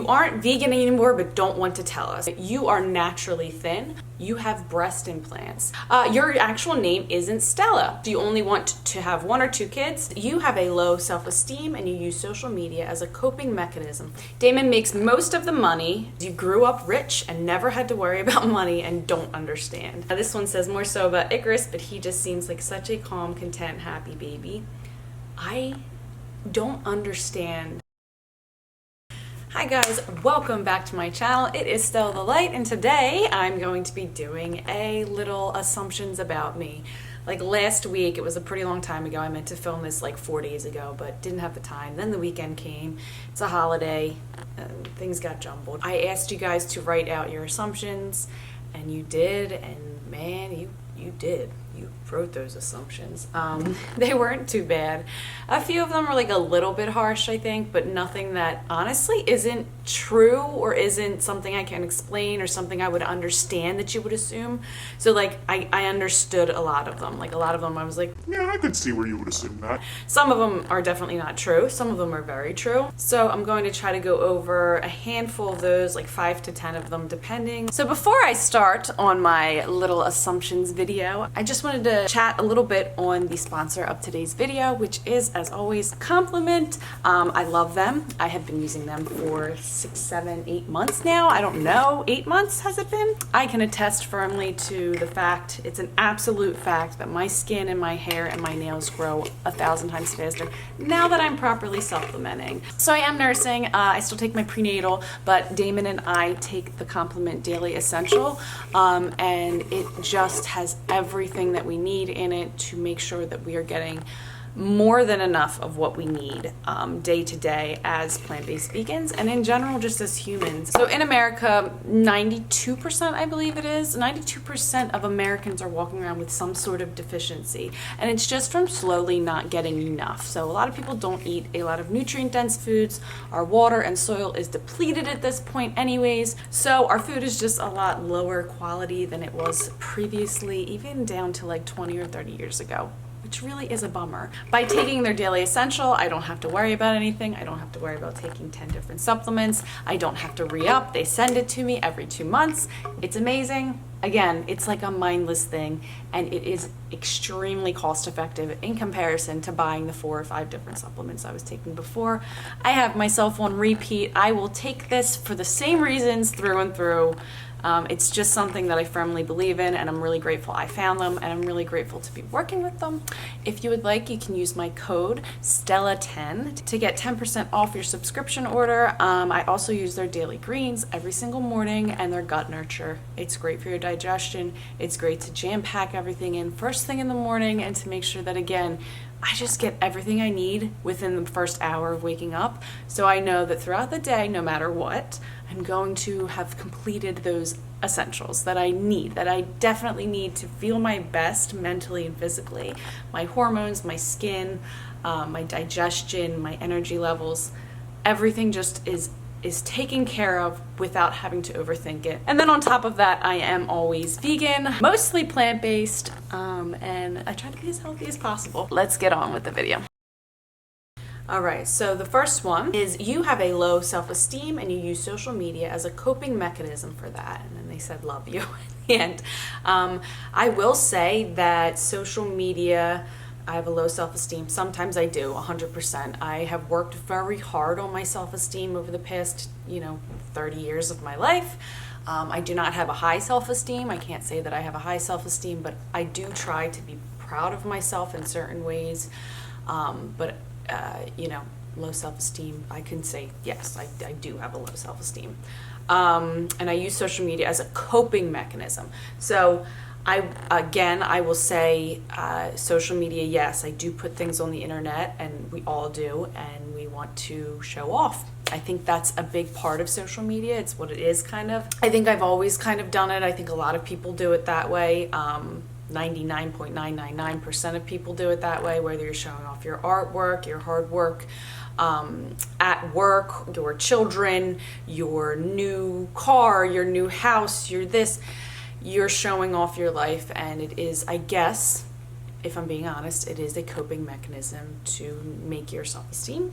aren't vegan anymore but don't want to tell us. You are naturally thin. You have breast implants. Your actual name isn't Stella. Do you only want to have 1 or 2 kids? You have a low self-esteem and you use social media as a coping mechanism. Damon makes most of the money. You grew up rich and never had to worry about money and don't understand. Now, this one says more so about Icarus, but he just seems like such a calm, content, happy baby. I don't understand. Hi guys, welcome back to my channel. It is Stella the Light, and today I'm going to be doing a little assumptions about me. Like last week, it was a pretty long time ago. I meant to film this like 4 days ago, but didn't have the time. Then the weekend came. It's a holiday. Things got jumbled. I asked you guys to write out your assumptions, and you did, and man, you did. You wrote those assumptions. They weren't too bad. A few of them were like a little bit harsh, I think, but nothing that honestly isn't true or isn't something I can explain or something I would understand that you would assume. So like I understood a lot of them. Like a lot of them I was like, yeah, I could see where you would assume that. Some of them are definitely not true. Some of them are very true. So I'm going to try to go over a handful of those, like 5 to 10 of them depending. So before I start on my little assumptions video, I just wanted to chat a little bit on the sponsor of today's video, which is, as always, Compliment. I love them. I have been using them for 6, 7, 8 months now. I don't know, 8 months has it been? I can attest firmly to the fact, it's an absolute fact, that my skin and my hair and my nails grow 1,000 times faster now that I'm properly supplementing. So I am nursing. I still take my prenatal, but Damon and I take the Compliment Daily Essential, and it just has everything that we need in it to make sure that we are getting more than enough of what we need day to day as plant-based vegans and in general just as humans. So in America, 92%, I believe it is, 92% of Americans are walking around with some sort of deficiency, and it's just from slowly not getting enough. So a lot of people don't eat a lot of nutrient-dense foods. Our water and soil is depleted at this point anyways, so our food is just a lot lower quality than it was previously, even down to like 20 or 30 years ago, which really is a bummer. By taking their Daily Essential, I don't have to worry about anything. I don't have to worry about taking 10 different supplements. I don't have to re-up. They send it to me every 2 months. It's amazing. Again, it's like a mindless thing, and it is extremely cost effective in comparison to buying the 4 or 5 different supplements I was taking before. I have myself on repeat. I will take this for the same reasons through and through. It's just something that I firmly believe in, and I'm really grateful I found them, and I'm really grateful to be working with them. If you would like, you can use my code STELLA10 to get 10% off your subscription order. I also use their daily greens every single morning and their gut nurture. It's great for your digestion. It's great to jam pack everything in first thing in the morning and to make sure that, again, I just get everything I need within the first hour of waking up, so I know that throughout the day, no matter what, I'm going to have completed those essentials that I need, that I definitely need to feel my best mentally and physically. My hormones, my skin, my digestion, my energy levels, everything just is taken care of without having to overthink it. And then on top of that, I am always vegan, mostly plant-based, and I try to be as healthy as possible. Let's get on with the video. All right, so the first one is you have a low self-esteem and you use social media as a coping mechanism for that. And then they said, love you. And I will say that social media, I have a low self-esteem. Sometimes I do, 100%. I have worked very hard on my self-esteem over the past, 30 years of my life. I do not have a high self-esteem. I can't say that I have a high self-esteem, but I do try to be proud of myself in certain ways. Low self-esteem, I can say, yes, I do have a low self-esteem. And I use social media as a coping mechanism. So I will say social media, yes, I do put things on the internet, and we all do, and we want to show off. I think that's a big part of social media. It's what it is, kind of. I think I've always kind of done it. I think a lot of people do it that way. 99.999% of people do it that way, whether you're showing off your artwork, your hard work at work, your children, your new car, your new house, you're showing off your life, and it is, I guess, if I'm being honest, it is a coping mechanism to make your self-esteem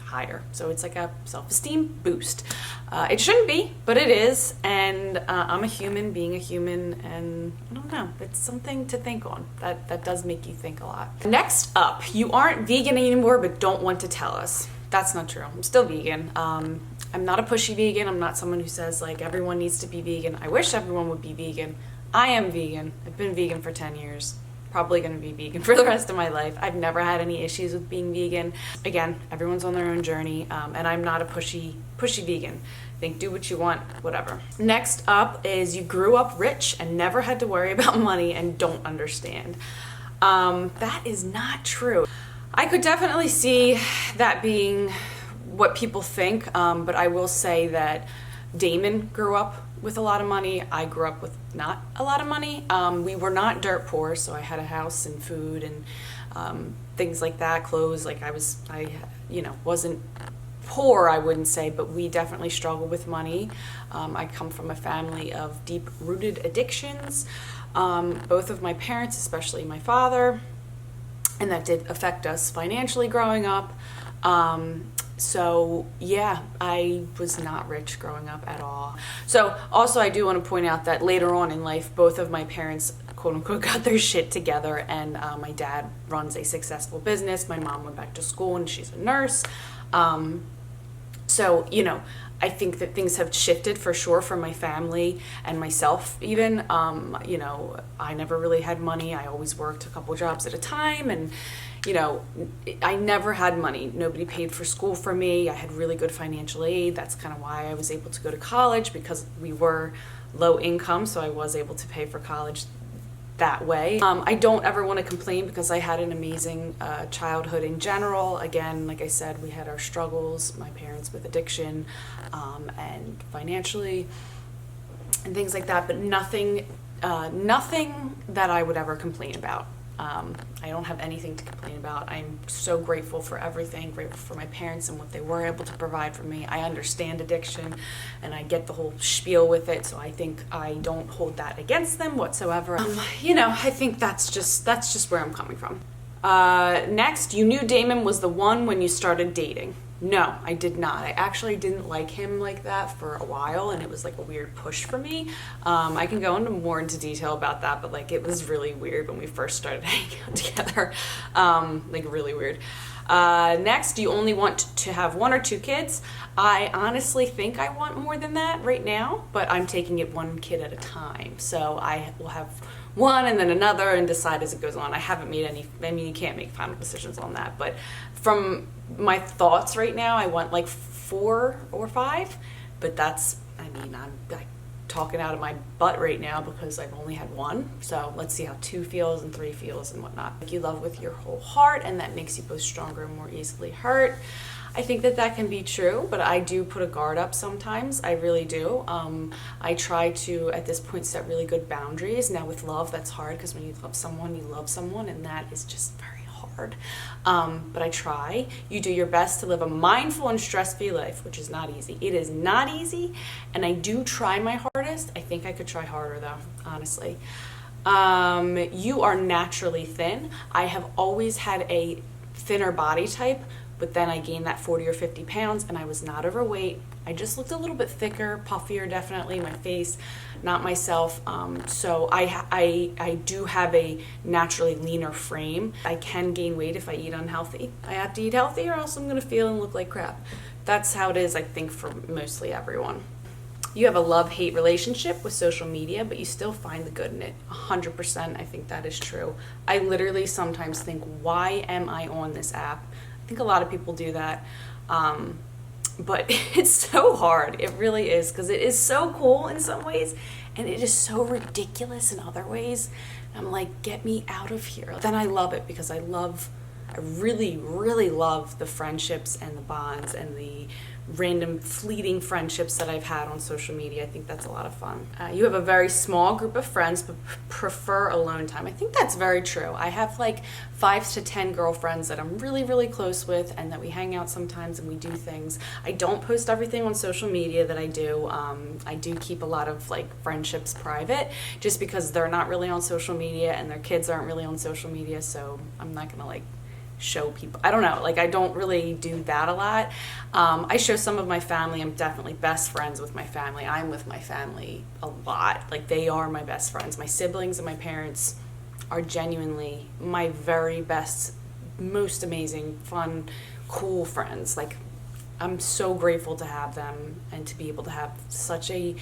higher. So it's like a self-esteem boost. It shouldn't be, but it is. And I'm a human being a human, and I don't know, it's something to think on. That does make you think a lot. Next up, you aren't vegan anymore but don't want to tell us. That's not true. I'm still vegan. I'm not a pushy vegan. I'm not someone who says like everyone needs to be vegan. I wish everyone would be vegan. I am vegan. I've been vegan for 10 years. Probably going to be vegan for the rest of my life. I've never had any issues with being vegan. Again, everyone's on their own journey, and I'm not a pushy vegan. Think do what you want, whatever. Next up is you grew up rich and never had to worry about money and don't understand. That is not true. I could definitely see that being what people think, but I will say that Damon grew up with a lot of money. I grew up with not a lot of money. We were not dirt poor, so I had a house and food and things like that, clothes. Like I wasn't poor, I wouldn't say, but we definitely struggled with money. I come from a family of deep-rooted addictions. Both of my parents, especially my father, and that did affect us financially growing up. So yeah, I was not rich growing up at all. So also I do want to point out that later on in life, both of my parents, quote unquote, got their shit together, and my dad runs a successful business. My mom went back to school and she's a nurse. So, you know, I think that things have shifted for sure for my family and myself even. You know, I never really had money. I always worked a couple jobs at a time, and you know, I never had money. Nobody paid for school for me. I had really good financial aid. That's kind of why I was able to go to college, because we were low income, so I was able to pay for college that way. I don't ever want to complain because I had an amazing childhood in general. Again, like I said, we had our struggles, my parents with addiction and financially and things like that, but nothing that I would ever complain about. I don't have anything to complain about. I'm so grateful for everything, grateful for my parents and what they were able to provide for me. I understand addiction and I get the whole spiel with it, so I think I don't hold that against them whatsoever. You know, I think that's just where I'm coming from. Next, you knew Damon was the one when you started dating. No, I did not. I actually didn't like him like that for a while, and it was like a weird push for me. I can go into detail about that, but like it was really weird when we first started hanging out together. Like really weird. Next, you only want to have 1 or 2 kids. I honestly think I want more than that right now, but I'm taking it 1 kid at a time. So I will have 1 and then another and decide as it goes on. I haven't made any, I mean, you can't make final decisions on that, but from my thoughts right now, I want like 4 or 5, but that's, I mean, I'm talking out of my butt right now because I've only had 1. So let's see how 2 feels and 3 feels and whatnot. Like you love with your whole heart, and that makes you both stronger and more easily hurt. I think that can be true, but I do put a guard up sometimes. I really do. I try to, at this point, set really good boundaries. Now with love, that's hard because when you love someone, and that is just very hard. But I try. You do your best to live a mindful and stress-free life, which is not easy. It is not easy, and I do try my hardest. I think I could try harder though, honestly. You are naturally thin. I have always had a thinner body type, but then I gained that 40 or 50 pounds and I was not overweight. I just looked a little bit thicker, puffier definitely, my face, not myself. So I do have a naturally leaner frame. I can gain weight if I eat unhealthy. I have to eat healthy or else I'm gonna feel and look like crap. That's how it is, I think, for mostly everyone. You have a love-hate relationship with social media, but you still find the good in it. 100%, I think that is true. I literally sometimes think, why am I on this app? I think a lot of people do that, but it's so hard. It really is, because it is so cool in some ways, and it is so ridiculous in other ways. I'm like, get me out of here. Then I love it because I really, really love the friendships and the bonds and the random fleeting friendships that I've had on social media. I think that's a lot of fun. You have a very small group of friends but prefer alone time. I think that's very true. I have like 5 to 10 girlfriends that I'm really, really close with, and that we hang out sometimes and we do things. I don't post everything on social media that I do. I do keep a lot of like friendships private just because they're not really on social media and their kids aren't really on social media, so I'm not gonna like show people. I don't know, like I don't really do that a lot. I show some of my family. I'm definitely best friends with my family. I'm with my family a lot. Like they are my best friends. My siblings and my parents are genuinely my very best, most amazing, fun, cool friends. Like I'm so grateful to have them and to be able to have such a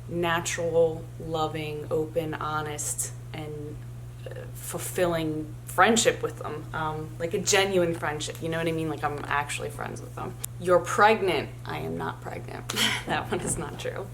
natural, loving, open, honest, and fulfilling friendship with them, like a genuine friendship, you know what I mean? Like I'm actually friends with them. You're pregnant. I am not pregnant. That one is not true.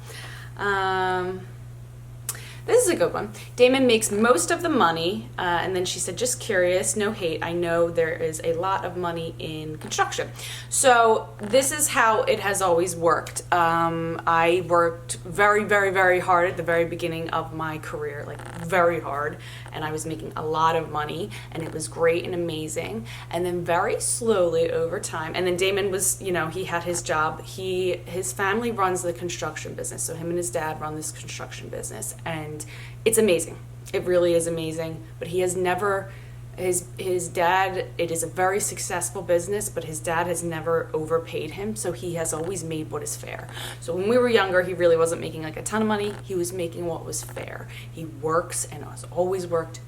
This is a good one. Damon makes most of the money, and then she said, just curious, no hate. I know there is a lot of money in construction. So this is how it has always worked. I worked very, very, very hard at the very beginning of my career, like very hard, and I was making a lot of money, and it was great and amazing. And then very slowly over time, and then Damon was, you know, he had his job. His family runs the construction business, so him and his dad run this construction business, and it's amazing. It really is amazing. But he has never, his dad, it is a very successful business, but his dad has never overpaid him, so he has always made what is fair. So when we were younger, he really wasn't making like a ton of money. He was making what was fair. He works and has always worked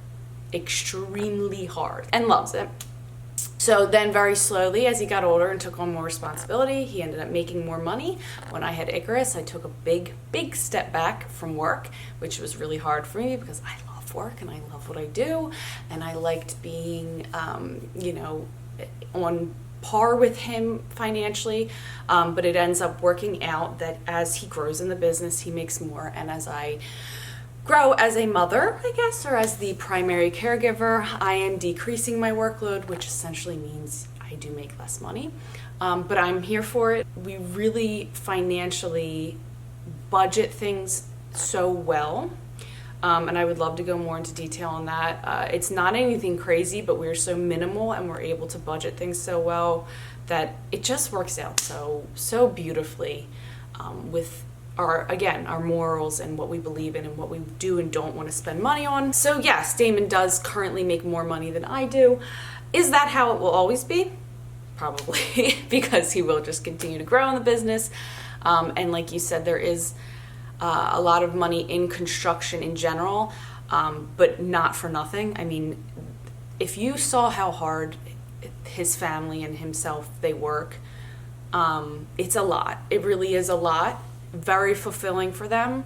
extremely hard and loves it. So then very slowly, as he got older and took on more responsibility, he ended up making more money. When I had Icarus, I took a big, big step back from work, which was really hard for me because I love work and I love what I do. And I liked being, you know, on par with him financially. But it ends up working out that as he grows in the business, he makes more. And as I grow as a mother, I guess, or as the primary caregiver, I am decreasing my workload, which essentially means I do make less money. But I'm here for it. We really financially budget things so well. And I would love to go more into detail on that. It's not anything crazy, but we're so minimal and we're able to budget things so well that it just works out so beautifully with our morals and what we believe in and what we do and don't want to spend money on. So yes, Damon does currently make more money than I do. Is that how it will always be? Probably, because he will just continue to grow in the business. And like you said, there is a lot of money in construction in general, but not for nothing. I mean, if you saw how hard his family and himself, they work, it's a lot. It really is a lot. Very fulfilling for them,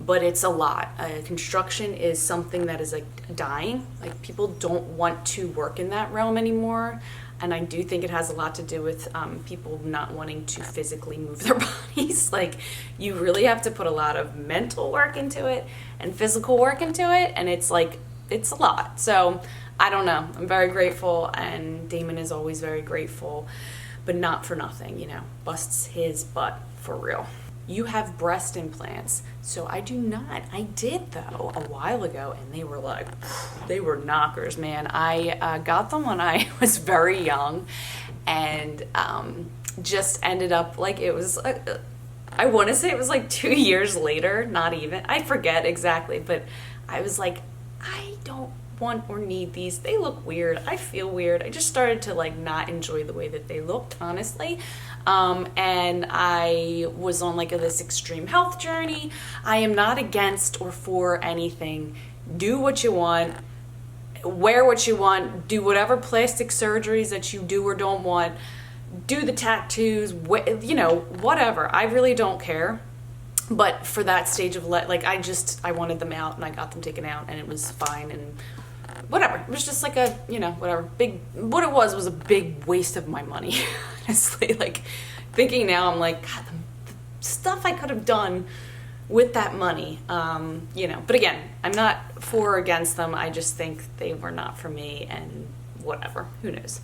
but it's a lot. Construction is something that is like dying. Like people don't want to work in that realm anymore, and I do think it has a lot to do with people not wanting to physically move their bodies. Like you really have to put a lot of mental work into it and physical work into it, and it's like it's a lot. So I don't know. I'm very grateful, and Damon is always very grateful, but not for nothing, you know. Busts his butt for real. You have breast implants. So I do not. I did though a while ago, and they were knockers, man. I got them when I was very young, and just ended up like it was, I want to say it was like 2 years later, not even. I forget exactly, but I was like, I don't want or need these. They look weird. I feel weird. I just started to like not enjoy the way that they looked, honestly. And I was on like this extreme health journey. I am not against or for anything. Do what you want, wear what you want, do whatever plastic surgeries that you do or don't want, do the tattoos, you know, whatever. I really don't care. But for that stage of I wanted them out and I got them taken out and it was fine and whatever. It was just like a, you know, whatever. What it was a big waste of my money, honestly. Like, thinking now, I'm like, God, the stuff I could have done with that money, you know. But again, I'm not for or against them. I just think they were not for me and whatever. Who knows?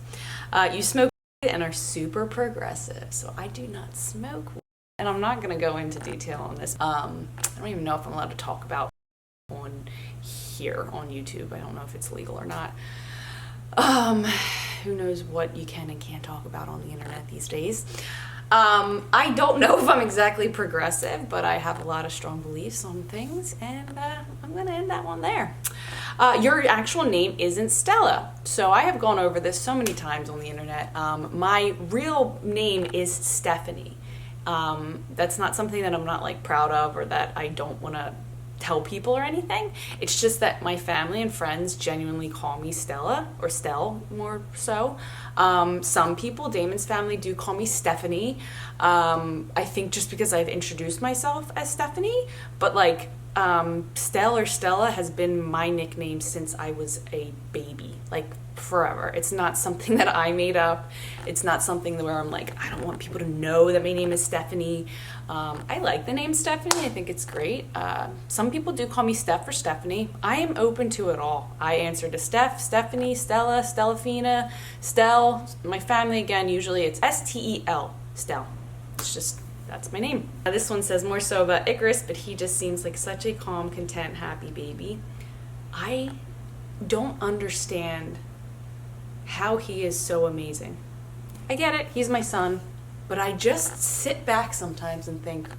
You smoke and are super progressive. So I do not smoke. And I'm not going to go into detail on this. I don't even know if I'm allowed to talk about on here on YouTube. I don't know if it's legal or not. Who knows what you can and can't talk about on the internet these days. I don't know if I'm exactly progressive, but I have a lot of strong beliefs on things, and I'm going to end that one there. Your actual name isn't Stella. So I have gone over this so many times on the internet. My real name is Stephanie. That's not something that I'm not like proud of or that I don't want to tell people or anything. It's just that my family and friends genuinely call me Stella, or Stell more so. Some people, Damon's family, do call me Stephanie. I think just because I've introduced myself as Stephanie, but like Stell or Stella has been my nickname since I was a baby, like forever. It's not something that I made up. It's not something where I'm like, I don't want people to know that my name is Stephanie. I like the name Stephanie. I think it's great. Some people do call me Steph or Stephanie. I am open to it all. I answer to Steph, Stephanie, Stella, Stellafina, Stell. My family, again, usually it's Stel, Stell. It's just, that's my name. This one says more so about Icarus, but he just seems like such a calm, content, happy baby. I don't understand how he is so amazing. I get it, he's my son, but I just sit back sometimes and think,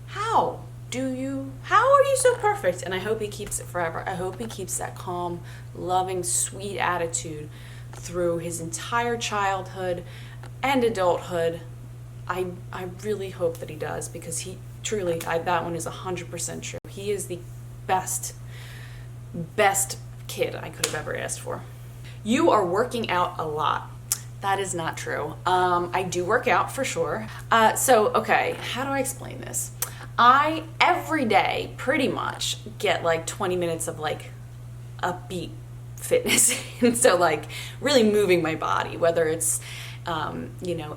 how are you so perfect? And I hope he keeps it forever. I hope he keeps that calm, loving, sweet attitude through his entire childhood and adulthood. I really hope that he does, because he truly, that one is 100% true. He is the best kid I could have ever asked for. You are working out a lot. That is not true. I do work out for sure. Okay, how do I explain this? I, every day, pretty much get like 20 minutes of like upbeat fitness. And so like really moving my body, whether it's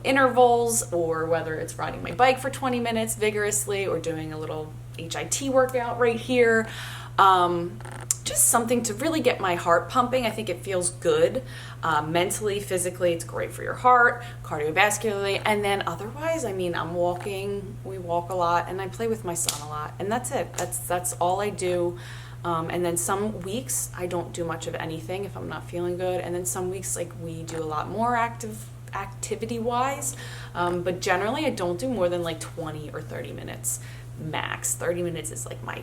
intervals, or whether it's riding my bike for 20 minutes vigorously, or doing a little HIIT workout right here. Just something to really get my heart pumping. I think it feels good mentally, physically. It's great for your heart, cardiovascularly, and then otherwise, I mean, I'm walking. We walk a lot, and I play with my son a lot, and that's it. That's all I do. And then some weeks I don't do much of anything if I'm not feeling good, and then some weeks like we do a lot more activity wise, but generally I don't do more than like 20 or 30 minutes max. 30 minutes is like my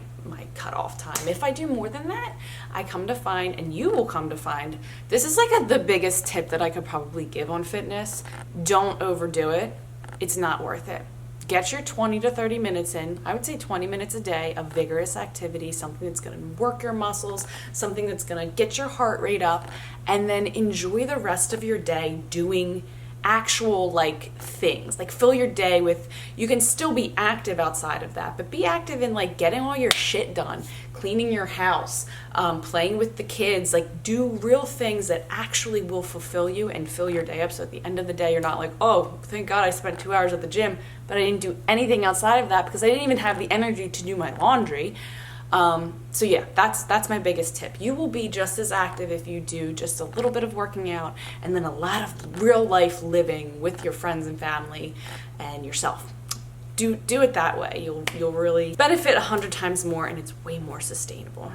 cutoff time. If I do more than that, I come to find, and you will come to find, this is like the biggest tip that I could probably give on fitness. Don't overdo it. It's not worth it. Get your 20 to 30 minutes in. I would say 20 minutes a day of vigorous activity, something that's going to work your muscles, something that's going to get your heart rate up, and then enjoy the rest of your day doing actual like things. Like fill your day with, you can still be active outside of that, but be active in like getting all your shit done, cleaning your house, playing with the kids, like do real things that actually will fulfill you and fill your day up, so at the end of the day you're not like, oh, thank God I spent 2 hours at the gym, but I didn't do anything outside of that because I didn't even have the energy to do my laundry. So yeah, that's my biggest tip. You will be just as active if you do just a little bit of working out and then a lot of real life living with your friends and family and yourself. Do it that way. You'll really benefit 100 times more, and it's way more sustainable.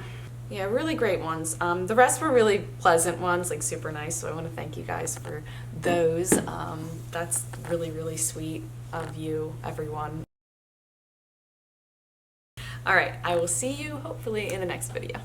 Yeah, really great ones. The rest were really pleasant ones, like super nice. So I want to thank you guys for those. That's really, really sweet of you, everyone. All right, I will see you hopefully in the next video.